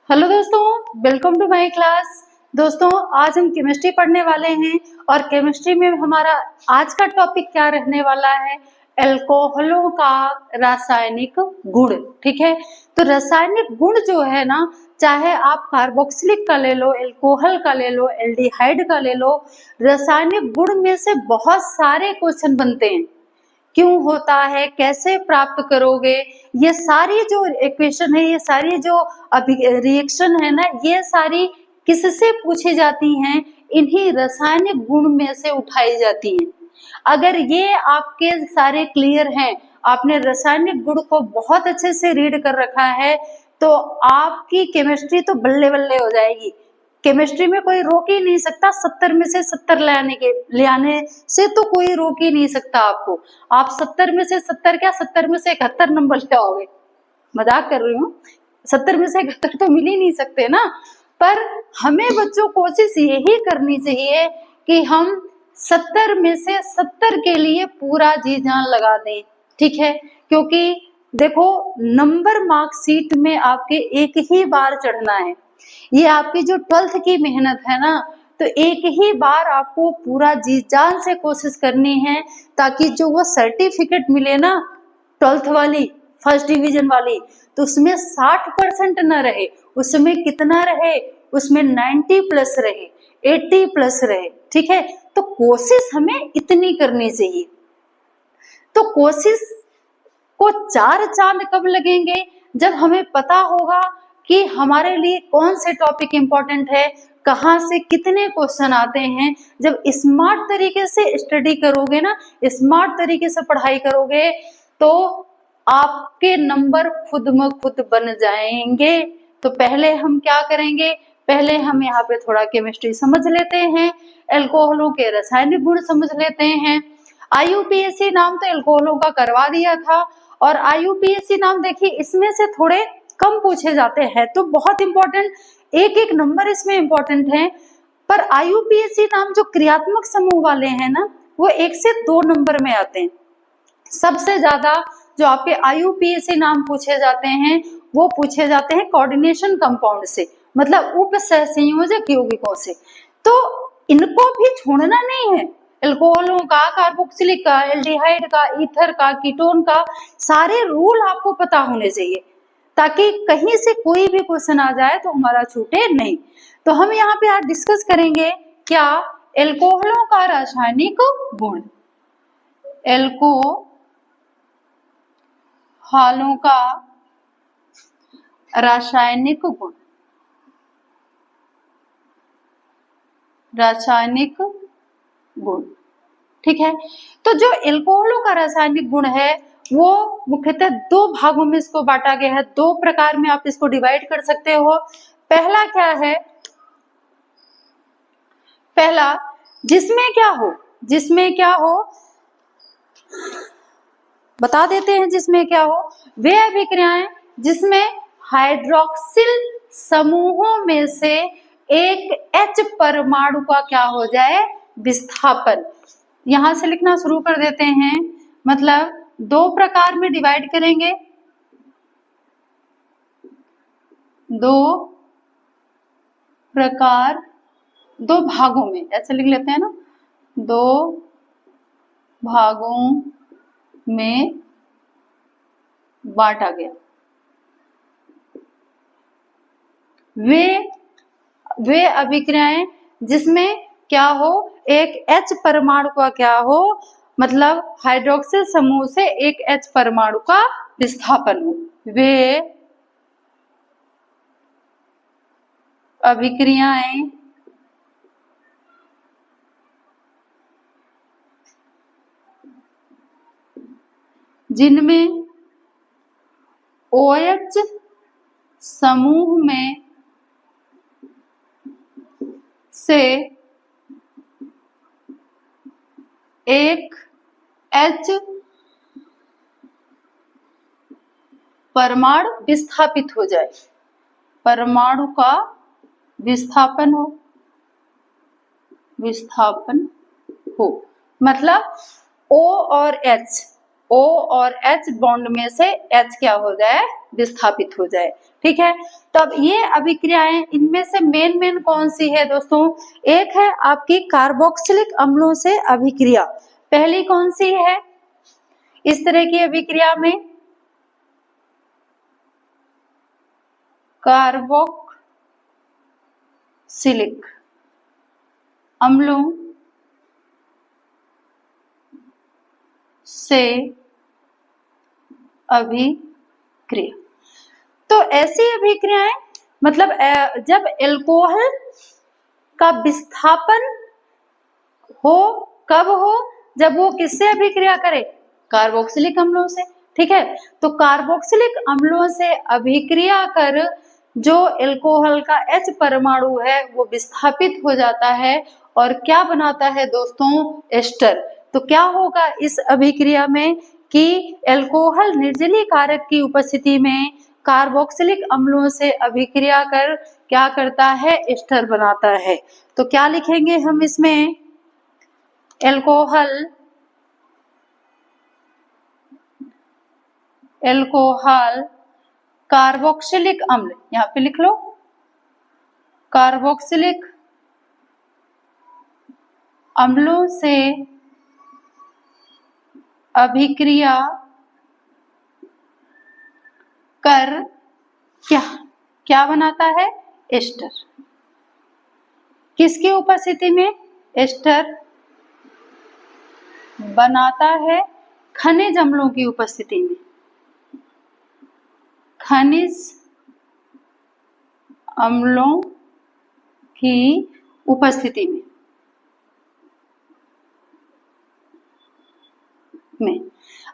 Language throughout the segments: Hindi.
हेलो दोस्तों, वेलकम टू माय क्लास। दोस्तों, आज हम केमिस्ट्री पढ़ने वाले हैं और केमिस्ट्री में हमारा आज का टॉपिक क्या रहने वाला है? अल्कोहलों का रासायनिक गुण। ठीक है, तो रासायनिक गुण जो है ना, चाहे आप कार्बोक्सिलिक का ले लो, अल्कोहल का ले लो, एल्डिहाइड का ले लो, रासायनिक गुण में से बहुत सारे क्वेश्चन बनते हैं। क्यों होता है, कैसे प्राप्त करोगे, ये सारी जो इक्वेशन है, ये सारी जो रिएक्शन है ना, ये सारी किससे पूछी जाती हैं? इन्हीं रासायनिक गुण में से उठाई जाती हैं। अगर ये आपके सारे क्लियर हैं, आपने रासायनिक गुण को बहुत अच्छे से रीड कर रखा है, तो आपकी केमिस्ट्री तो बल्ले बल्ले हो जाएगी। केमिस्ट्री में कोई रोक ही नहीं सकता। 70 में से 70 ले आने से तो कोई रोक ही नहीं सकता आपको। आप 70 में से 70 क्या, 70 में से 71 नंबर ले आओगे। मजाक कर रही हूँ, 70 में से 71 तो मिल ही नहीं सकते ना। पर हमें बच्चों कोशिश यही करनी चाहिए कि हम 70 में से 70 के लिए पूरा जी जान लगा दें। ठीक है, क्योंकि देखो, नंबर मार्कशीट में आपके एक ही बार चढ़ना है। ये आपकी जो 12th की मेहनत है ना, तो एक ही बार आपको पूरा जी जान से कोशिश करनी है, ताकि जो वो सर्टिफिकेट मिले ना 12th वाली, फर्स्ट डिवीजन वाली, तो उसमें 60% न रहे, उसमें कितना रहे, उसमें 90 प्लस रहे, 80 प्लस रहे। ठीक है, तो कोशिश हमें इतनी करनी चाहिए। तो कोशिश को 4 चांद कब लगेंगे? जब हमें पता होगा कि हमारे लिए कौन से टॉपिक इंपॉर्टेंट है, कहाँ से कितने क्वेश्चन आते हैं। जब स्मार्ट तरीके से स्टडी करोगे ना, स्मार्ट तरीके से पढ़ाई करोगे, तो आपके नंबर खुद में खुद बन जाएंगे। तो पहले हम क्या करेंगे? पहले हम यहाँ पे थोड़ा केमिस्ट्री समझ लेते हैं, अल्कोहलों के रासायनिक गुण समझ लेते हैं। IUPAC नाम तो अल्कोहलों का करवा दिया था, और IUPAC नाम देखिए, इसमें से थोड़े कम पूछे जाते हैं, तो बहुत इंपॉर्टेंट, एक एक नंबर इसमें इंपॉर्टेंट है। पर IUPAC नाम जो क्रियात्मक समूह वाले हैं ना, वो 1 से 2 नंबर में आते हैं। सबसे ज्यादा जो आपके IUPAC नाम पूछे जाते हैं, वो पूछे जाते हैं कोऑर्डिनेशन कंपाउंड से, मतलब उप सहसंयोजक यौगिकों से। तो इनको भी छोड़ना नहीं है। अल्कोहलों का, कार्बोक्सिलिक का, एल्डिहाइड का, ईथर का, कीटोन का, सारे रूल आपको पता होने चाहिए, ताकि कहीं से कोई भी क्वेश्चन आ जाए तो हमारा छूटे नहीं। तो हम यहाँ पे आज डिस्कस करेंगे क्या? अल्कोहलों का रासायनिक गुण। अल्कोहलों का रासायनिक गुण, रासायनिक गुण। ठीक है, तो जो अल्कोहलों का रासायनिक गुण है, वो मुख्यतः 2 भागों में इसको बांटा गया है। 2 प्रकार में आप इसको डिवाइड कर सकते हो। पहला क्या है? पहला, जिसमें क्या हो, बता देते हैं। जिसमें क्या हो, वे अभिक्रियाएं जिसमें हाइड्रोक्सिल समूहों में से एक H परमाणु का क्या हो जाए? विस्थापन। यहां से लिखना शुरू कर देते हैं। मतलब 2 प्रकार में डिवाइड करेंगे, 2 प्रकार, 2 भागों में, ऐसे लिख लेते हैं ना, 2 भागों में बांटा गया। वे अभिक्रियाएं जिसमें क्या हो, एक H परमाणु का क्या हो, मतलब हाइड्रोक्सिल समूह से एक H परमाणु का विस्थापन हो। वे अभिक्रियाएं जिनमें OH समूह में से एक H परमाणु विस्थापित हो जाए, परमाणु का विस्थापन हो। मतलब O और H, O और H बॉन्ड में से H क्या हो जाए, विस्थापित हो जाए। ठीक है, तो अब ये अभिक्रियाएं, इनमें से मेन कौन सी है दोस्तों? एक है आपकी कार्बोक्सिलिक अम्लों से अभिक्रिया। पहली कौन सी है इस तरह की अभिक्रिया में? कार्बोक्सिलिक अम्लों से अभिक्रिया। तो ऐसी अभिक्रियाएं मतलब जब एल्कोहल का विस्थापन हो, कब हो? जब वो किससे अभिक्रिया करे? कार्बोक्सिलिक अम्लों से। ठीक है, तो कार्बोक्सिलिक अम्लों से अभिक्रिया कर जो एल्कोहल का H परमाणु है वो विस्थापित हो जाता है और क्या बनाता है दोस्तों? एस्टर। तो क्या होगा इस अभिक्रिया में कि एल्कोहल निर्जलीय कारक की उपस्थिति में कार्बोक्सिलिक अम्लों से अभिक्रिया कर क्या करता है? एस्टर बनाता है। तो क्या लिखेंगे हम इसमें? एल्कोहल कार्बोक्सिलिक अम्ल, यहाँ पे लिख लो, कार्बोक्सिलिक अम्लों से अभिक्रिया कर क्या बनाता है? एस्टर। किसकी उपस्थिति में? एस्टर बनाता है खनिज अम्लों की उपस्थिति में। खनिज अम्लों की उपस्थिति में।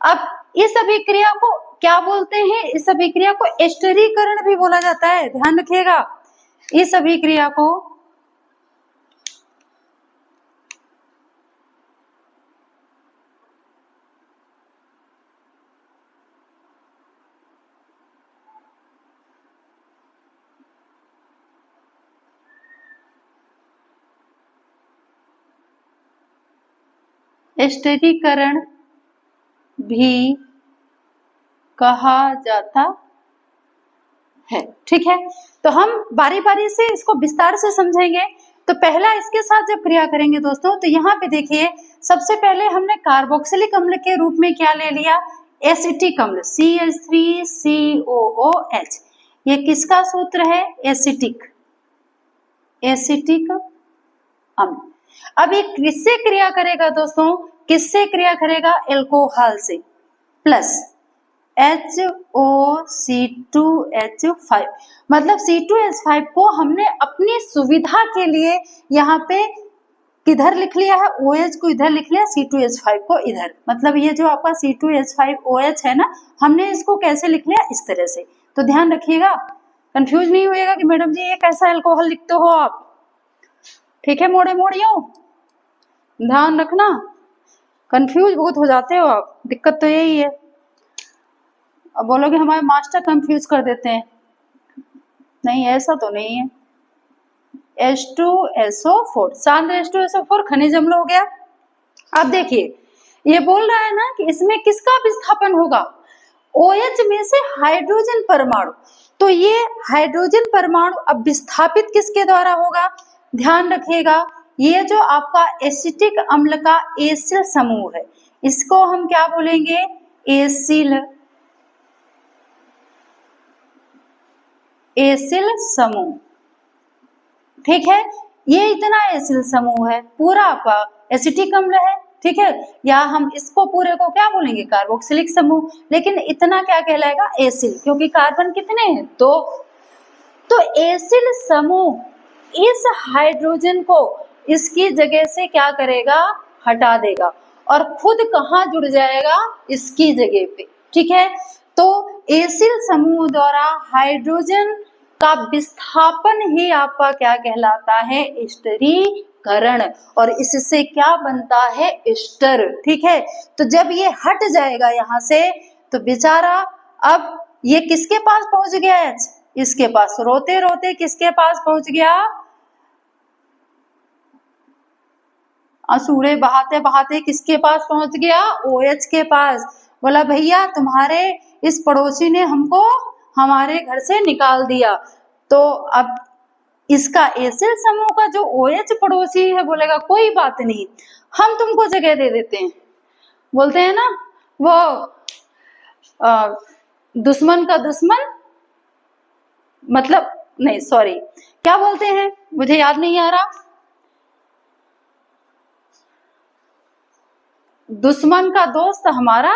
अब इस अभिक्रिया को क्या बोलते हैं? इस अभिक्रिया को एस्टरीकरण भी बोला जाता है, ध्यान रखिएगा। इस अभिक्रिया को एस्टरीकरण भी कहा जाता है। ठीक है, तो हम बारी बारी से इसको विस्तार से समझेंगे। तो पहला इसके साथ जब क्रिया करेंगे दोस्तों, तो यहाँ पे देखिए, सबसे पहले हमने कार्बोक्सिलिक अम्ल के रूप में क्या ले लिया? एसिटिक अम्ल, CH3COOH। ये किसका सूत्र है? एसिटिक अम्ल। अब ये किससे क्रिया करेगा दोस्तों? किससे क्रिया करेगा? एल्कोहल से, प्लस HOC2H5। मतलब C2H5 को हमने अपनी सुविधा के लिए यहाँ पे किधर लिख लिया है? OH को इधर लिख लिया, C2H5 को इधर। मतलब ये जो आपका C2H5OH है ना, हमने इसको कैसे लिख लिया? इस तरह से। तो ध्यान रखिएगा, कंफ्यूज नहीं होइएगा कि मैडम जी ये कैसा एल्कोहल लिखते हो आप। ठीक है मोड़ियों, ध्यान रखना, कंफ्यूज बहुत हो जाते हो आप, दिक्कत तो यही है। अब बोलोगे हमारे मास्टर कंफ्यूज कर देते हैं, नहीं ऐसा तो नहीं है। H2SO4 सांद्र H2SO4 खनिज अम्ल हो गया। अब देखिए ये बोल रहा है ना कि इसमें किसका विस्थापन होगा? OH में से हाइड्रोजन परमाणु। तो ये हाइड्रोजन परमाणु अब विस्थापित किसके द्वारा होगा? ध्यान रखिएगा, ये जो आपका एसिटिक अम्ल का एसिल समूह है, इसको हम क्या बोलेंगे? एसिल समूह। ठीक है, ये इतना एसिल समूह है, पूरा आपका एसिटिक अम्ल है। ठीक है, या हम इसको पूरे को क्या बोलेंगे? कार्बोक्सिलिक समूह। लेकिन इतना क्या कहलाएगा? एसिल, क्योंकि कार्बन कितने हैं? 2। तो एसिल समूह इस हाइड्रोजन को इसकी जगह से क्या करेगा? हटा देगा और खुद कहाँ जुड़ जाएगा? इसकी जगह पे। ठीक है, तो एसिल समूह द्वारा हाइड्रोजन का विस्थापन ही आपका क्या कहलाता है? एस्टरीकरण। और इससे क्या बनता है? एस्टर। ठीक है, तो जब ये हट जाएगा यहाँ से, तो बेचारा अब ये किसके पास पहुंच गया? H इसके पास। रोते रोते किसके पास पहुंच गया? आंसुड़े बहाते बहाते किसके पास पहुंच गया? OH के पास। बोला भैया तुम्हारे इस पड़ोसी ने हमको हमारे घर से निकाल दिया। तो अब इसका एसिड समूह का जो OH पड़ोसी है बोलेगा कोई बात नहीं, हम तुमको जगह दे देते हैं। बोलते हैं ना वो दुश्मन का दुश्मन, मतलब नहीं सॉरी क्या बोलते हैं मुझे याद नहीं आ रहा, दुश्मन का दोस्त हमारा,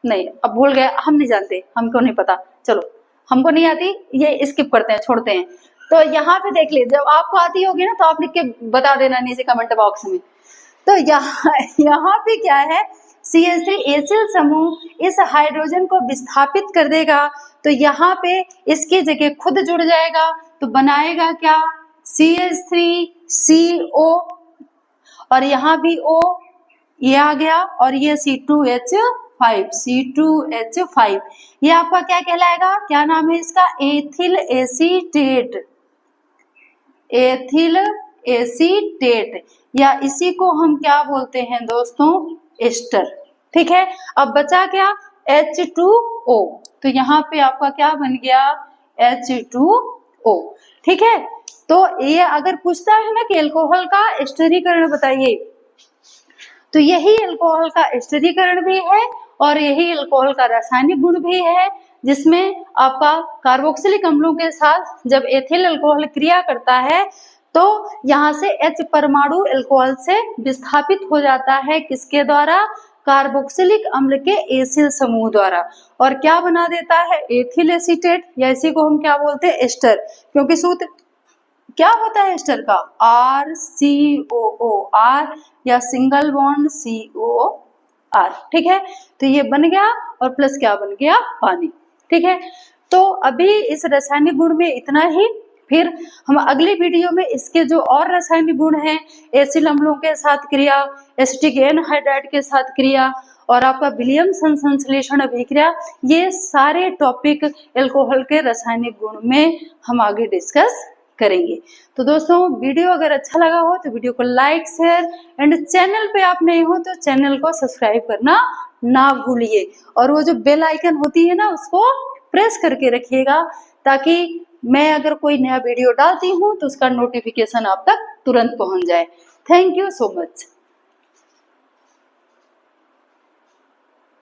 नहीं अब भूल गए, हम नहीं जानते, हमको नहीं पता, चलो हमको नहीं आती, ये स्किप करते हैं, छोड़ते हैं। तो यहाँ पे देख लीजिए, जब आपको आती होगी ना तो आप लिख के बता देना नीचे कमेंट बॉक्स में। तो यहाँ पे क्या है, CH3 एसिड समूह इस हाइड्रोजन को विस्थापित कर देगा, तो यहाँ पे इसकी जगह खुद जुड़ जाएगा, तो बनाएगा क्या, CH3CO, और यहाँ भी O ये आ गया, और ये C2H5, ये आपका क्या कहलाएगा, क्या नाम है इसका, एथिल एसीटेट, एथिल एसीटेट, या इसी को हम क्या बोलते हैं दोस्तों, एस्टर। ठीक है, अब बचा क्या, H2O, तो यहाँ पे आपका क्या बन गया, H2O। ठीक है, तो ये अगर पूछता है ना कि एल्कोहल का स्थिरीकरण बताइए, तो यही अल्कोहल का स्थिरीकरण भी है और यही अल्कोहल का रासायनिक गुण भी है, जिसमें आपका कार्बोक्सिलिक अम्लों के साथ जब एथिल अल्कोहल क्रिया करता है तो यहाँ से H परमाणु अल्कोहल से विस्थापित हो जाता है, किसके द्वारा, कार्बोक्सिलिक अम्ल के एसिल समूह द्वारा, और क्या बना देता है, एथिल एसीटेट, या इसी को हम क्या बोलते हैं, एस्टर, क्योंकि सूत्र क्या होता है एस्टर का, RCOOR, या सिंगल बॉन्ड COR। ठीक है, तो ये बन गया, और प्लस क्या बन गया, पानी। ठीक है, तो अभी इस रासायनिक गुण में इतना ही, फिर हम अगली वीडियो में इसके जो और रासायनिक गुण हैं, एसिल अम्लों के साथ क्रिया, एसिटिक एनहाइड्राइड के साथ क्रिया, और आपका विलियमसन संश्लेषण अभिक्रिया, ये सारे टॉपिक एल्कोहल के रासायनिक गुण में हम आगे डिस्कस करेंगे। तो दोस्तों वीडियो अगर अच्छा लगा हो तो वीडियो को लाइक, शेयर, एंड चैनल पे आप नए हो तो चैनल को सब्सक्राइब करना ना भूलिए, और वो जो बेल आइकन होती है ना उसको प्रेस करके रखिएगा, ताकि मैं अगर कोई नया वीडियो डालती हूँ तो उसका नोटिफिकेशन आप तक तुरंत पहुंच जाए। Thank you so much.